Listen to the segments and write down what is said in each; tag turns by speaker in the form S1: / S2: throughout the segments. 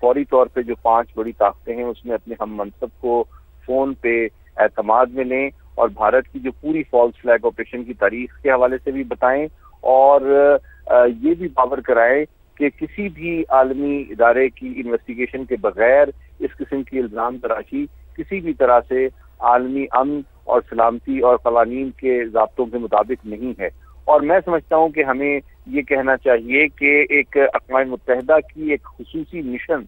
S1: فوری طور پہ جو 5 بڑی طاقتیں ہیں اس میں اپنے ہم منصب کو فون پہ اعتماد میں لیں اور بھارت کی جو پوری فالس فلیگ آپریشن کی تاریخ کے حوالے سے بھی بتائیں اور یہ بھی باور کرائیں کہ کسی بھی عالمی ادارے کی انویسٹیگیشن کے بغیر اس قسم کی الزام تراشی کسی بھی طرح سے عالمی امن اور سلامتی اور قوانین کے ضابطوں کے مطابق نہیں ہے. اور میں سمجھتا ہوں کہ ہمیں یہ کہنا چاہیے کہ ایک اقوام متحدہ کی ایک خصوصی مشن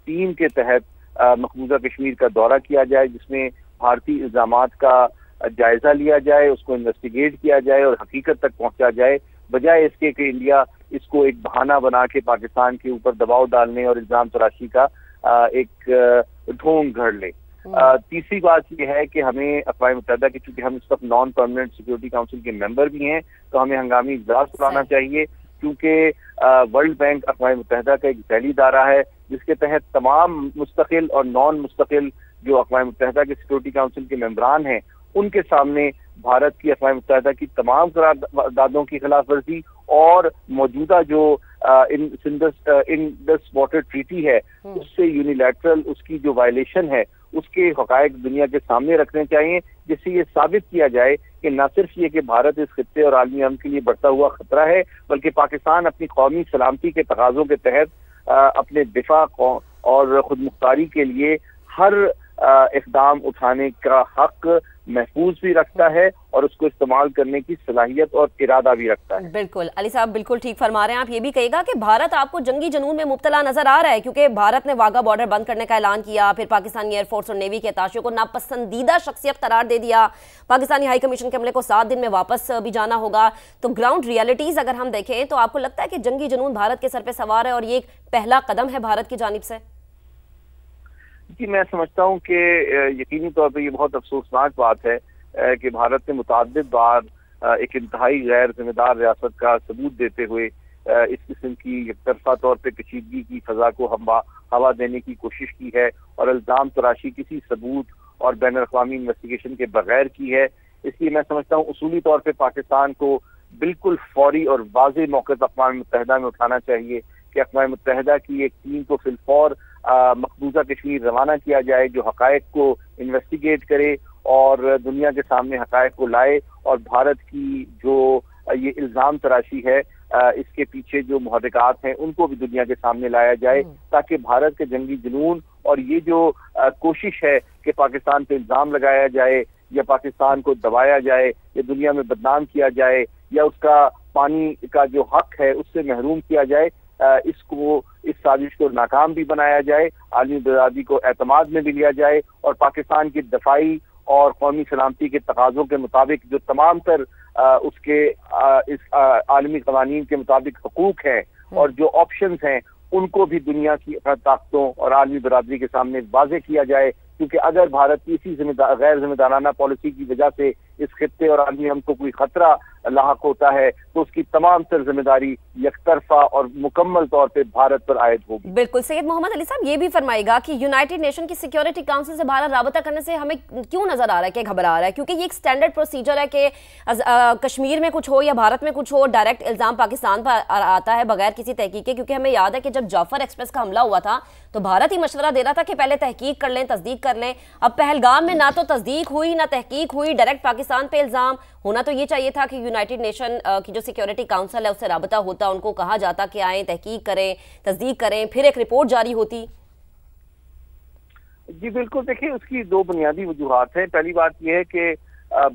S1: ٹیم کے تحت مقبوضہ کشمیر کا دورہ کیا جائے جس میں بھارتی الزامات کا جائزہ لیا جائے, اس کو انویسٹیگیٹ کیا جائے اور حقیقت تک پہنچا جائے, بجائے اس کے کہ انڈیا اس کو ایک بہانہ بنا کے پاکستان کے اوپر دباؤ ڈالنے اور الزام تراشی کا ایک ڈھونگ گھڑ لے. تیسری بات یہ ہے کہ ہمیں اقوام متحدہ کی, چونکہ ہم اس وقت نان پرماننٹ سیکورٹی کاؤنسل کے ممبر بھی ہیں, تو ہمیں ہنگامی اجلاس بلانا چاہیے کیونکہ ورلڈ بینک اقوام متحدہ کا ایک ذیلی ادارہ ہے جس کے تحت تمام مستقل اور نان مستقل جو اقوام متحدہ کے سیکورٹی کاؤنسل کے ممبران ہیں ان کے سامنے بھارت کی اقوام متحدہ کی تمام قراردادوں کی خلاف ورزی اور موجودہ جو انڈس واٹر ٹریٹی ہے اس سے یونیلیٹرل اس کی جو وائلیشن ہے اس کے حقائق دنیا کے سامنے رکھنے چاہیے, جس سے یہ ثابت کیا جائے کہ نہ صرف یہ کہ بھارت اس خطے اور عالمی امن کے لیے بڑھتا ہوا خطرہ ہے بلکہ پاکستان اپنی قومی سلامتی کے تقاضوں کے تحت اپنے دفاع اور خود مختاری کے لیے ہر اقدام اٹھانے کا حق محفوظ بھی رکھتا ہے اور اس کو استعمال کرنے کی صلاحیت اور ارادہ بھی رکھتا ہے.
S2: بالکل علی صاحب, بالکل ٹھیک فرما رہے ہیں آپ. یہ بھی کہے گا کہ بھارت آپ کو جنگی جنون میں مبتلا نظر آ رہا ہے کیونکہ بھارت نے واگا بارڈر بند کرنے کا اعلان کیا, پھر پاکستانی ایئر فورس اور نیوی کے اتاشیوں کو ناپسندیدہ شخصیت قرار دے دیا, پاکستانی ہائی کمیشن کے عملے کو 7 دن میں واپس بھی جانا ہوگا. تو گراؤنڈ ریالٹیز اگر ہم دیکھیں تو آپ کو لگتا ہے کہ جنگی جنون بھارت کے سر پہ سوار ہے اور یہ ایک پہلا قدم ہے بھارت کی جانب سے؟
S1: جی, میں سمجھتا ہوں کہ یقینی طور پہ یہ بہت افسوسناک بات ہے کہ بھارت نے متعدد بار ایک انتہائی غیر ذمہ دار ریاست کا ثبوت دیتے ہوئے اس قسم کی یک طرفہ طور پہ کشیدگی کی فضا کو ہوا دینے کی کوشش کی ہے اور الزام تراشی کسی ثبوت اور بین الاقوامی انویسٹیگیشن کے بغیر کی ہے. اس لیے میں سمجھتا ہوں اصولی طور پہ پاکستان کو بالکل فوری اور واضح موقف اقوام متحدہ میں اٹھانا چاہیے کہ اقوام متحدہ کی ایک ٹیم کو فی الفور مقبوضہ کشمیر روانہ کیا جائے جو حقائق کو انویسٹیگیٹ کرے اور دنیا کے سامنے حقائق کو لائے اور بھارت کی جو یہ الزام تراشی ہے اس کے پیچھے جو محرکات ہیں ان کو بھی دنیا کے سامنے لایا جائے تاکہ بھارت کے جنگی جنون اور یہ جو کوشش ہے کہ پاکستان پہ الزام لگایا جائے یا پاکستان کو دبایا جائے یا دنیا میں بدنام کیا جائے یا اس کا پانی کا جو حق ہے اس سے محروم کیا جائے, اس سازش کو ناکام بھی بنایا جائے, عالمی برادری کو اعتماد میں بھی لیا جائے اور پاکستان کی دفاعی اور قومی سلامتی کے تقاضوں کے مطابق جو تمام تر اس کے اس عالمی قوانین کے مطابق حقوق ہیں اور جو آپشنز ہیں ان کو بھی دنیا کی طاقتوں اور عالمی برادری کے سامنے واضح کیا جائے, کیونکہ اگر بھارت کی اسی غیر ذمہ دارانہ پالیسی کی وجہ سے اس خطے اور عالمی امن کو کوئی خطرہ لاحق ہوتا ہے تو اس کی تمام تر ذمہ داری یک طرفہ اور مکمل طور پہ بھارت پر عائد ہوگی.
S2: بالکل. سید محمد علی صاحب, یہ بھی فرمائے گا کہ یونائٹڈ نیشن کی سیکیورٹی کاؤنسل سے بھارت رابطہ کرنے سے ہمیں کیوں نظر آ رہا ہے کہ گھبرا رہا ہے؟ کیونکہ یہ ایک سٹینڈرڈ پروسیجر ہے کہ کشمیر میں کچھ ہو یا بھارت میں کچھ ہو, ڈائریکٹ الزام پاکستان پر آتا ہے بغیر کسی تحقیق کے. کیونکہ ہمیں یاد ہے کہ جب جعفر ایکسپریس کا حملہ ہوا تھا تو بھارت ہی مشورہ دے رہا تھا کہ پہلے تحقیق کر لیں, تصدیق کر لیں. اب پہلگام میں نہ تو تصدیق ہوئی نہ تحقیق ہوئی, ڈائریکٹ پاکستان پہ الزام. ہونا تو یہ چاہیے تھا کہ یونائٹڈ نیشن کی جو سیکیورٹی کاؤنسل ہے اس سے رابطہ ہوتا, ان کو کہا جاتا کہ آئیں تحقیق کریں, تصدیق کریں, پھر ایک رپورٹ جاری ہوتی.
S1: جی بالکل. دیکھیں, اس کی 2 بنیادی وجوہات ہیں. پہلی بات یہ ہے کہ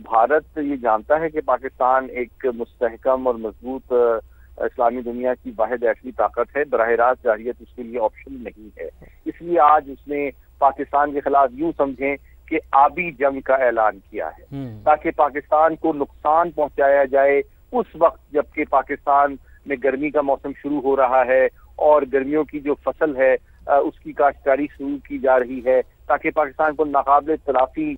S1: بھارت یہ جانتا ہے کہ پاکستان ایک مستحکم اور مضبوط اسلامی دنیا کی واحد ایسی طاقت ہے, براہ راست جارحیت اس کے لیے آپشن نہیں ہے. اس لیے آج اس نے پاکستان کے خلاف یوں سمجھیں کہ آبی جنگ کا اعلان کیا ہے تاکہ پاکستان کو نقصان پہنچایا جائے اس وقت جبکہ پاکستان میں گرمی کا موسم شروع ہو رہا ہے اور گرمیوں کی جو فصل ہے اس کی کاشتکاری شروع کی جا رہی ہے, تاکہ پاکستان کو ناقابل تلافی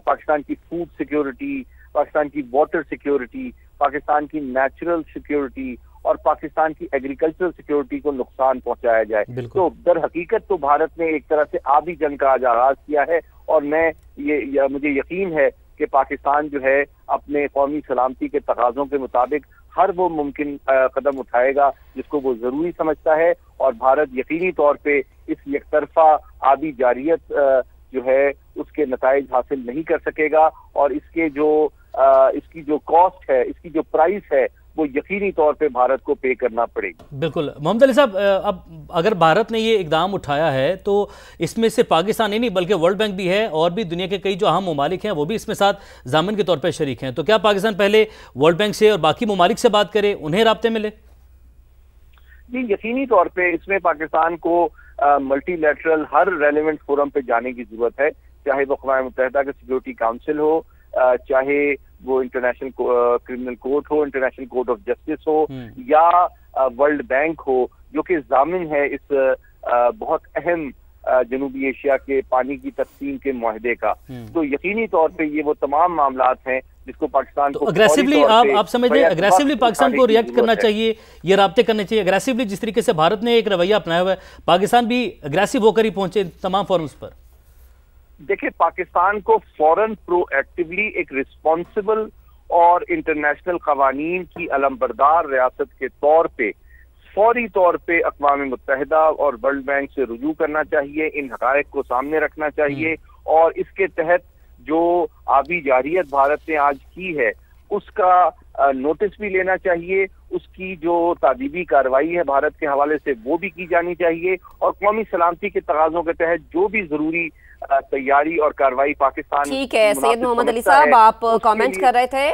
S1: پاکستان کی فوڈ سیکیورٹی, پاکستان کی واٹر سیکیورٹی, پاکستان کی نیچرل سیکیورٹی اور پاکستان کی ایگریکلچرل سیکیورٹی کو نقصان پہنچایا جائے. تو در حقیقت تو بھارت نے ایک طرح سے آبی جنگ کا آغاز کیا ہے اور مجھے یقین ہے کہ پاکستان جو ہے اپنے قومی سلامتی کے تقاضوں کے مطابق ہر وہ ممکن قدم اٹھائے گا جس کو وہ ضروری سمجھتا ہے اور بھارت یقینی طور پہ اس یک طرفہ آبی جارحیت جو ہے اس کے نتائج حاصل نہیں کر سکے گا، اور اس کی جو کاسٹ ہے، اس کی جو پرائس ہے، وہ یقینی طور پہ بھارت کو پے کرنا پڑے گی۔
S3: بالکل محمد علی صاحب، اب اگر بھارت نے یہ اقدام اٹھایا ہے تو اس میں سے پاکستان ہی نہیں بلکہ ورلڈ بینک بھی ہے، اور بھی دنیا کے کئی جو اہم ممالک ہیں وہ بھی اس میں ساتھ ضامن کے طور پہ شریک ہیں، تو کیا پاکستان پہلے ورلڈ بینک سے اور باقی ممالک سے بات کرے، انہیں رابطے ملے؟
S1: جی یقینی طور پہ اس میں پاکستان کو ملٹی لیٹرل ہر ریلیونٹ فورم پہ جانے کی ضرورت ہے، چاہے وہ اقوام متحدہ کا سیکیورٹی کاؤنسل ہو، چاہے وہ انٹرنیشنل کرمنل کورٹ ہو، انٹرنیشنل کورٹ آف جسٹس ہو، یا ورلڈ بینک ہو جو کہ ضامن ہے اس بہت اہم جنوبی ایشیا کے پانی کی تقسیم کے معاہدے کا۔ تو یقینی طور پہ یہ وہ تمام معاملات ہیں جس کو پاکستان کو
S3: اگریسیولی آپ سمجھیں اگریسیولی پاکستان کو ریئیکٹ کرنا چاہیے، یہ رابطے کرنے چاہیے اگریسیولی، جس طریقے سے بھارت نے ایک رویہ اپنایا ہوا ہے، پاکستان بھی اگریسیو ہو کر ہی پہنچے تمام فورمز پر؟
S1: دیکھیں پاکستان کو فوراً پرو ایکٹیولی ایک رسپانسبل اور انٹرنیشنل قوانین کی علمبردار ریاست کے طور پہ فوری طور پہ اقوام متحدہ اور ورلڈ بینک سے رجوع کرنا چاہیے، ان حقائق کو سامنے رکھنا چاہیے، اور اس کے تحت جو آبی جارحیت بھارت نے آج کی ہے اس کا نوٹس بھی لینا چاہیے، اس کی جو تعدیبی کارروائی ہے بھارت کے حوالے سے وہ بھی کی جانی چاہیے، اور قومی سلامتی کے تقاضوں کے تحت جو بھی ضروری تیاری اور کارروائی پاکستان
S2: ٹھیک ہے سید محمد علی صاحب، آپ کامنٹ کر رہے تھے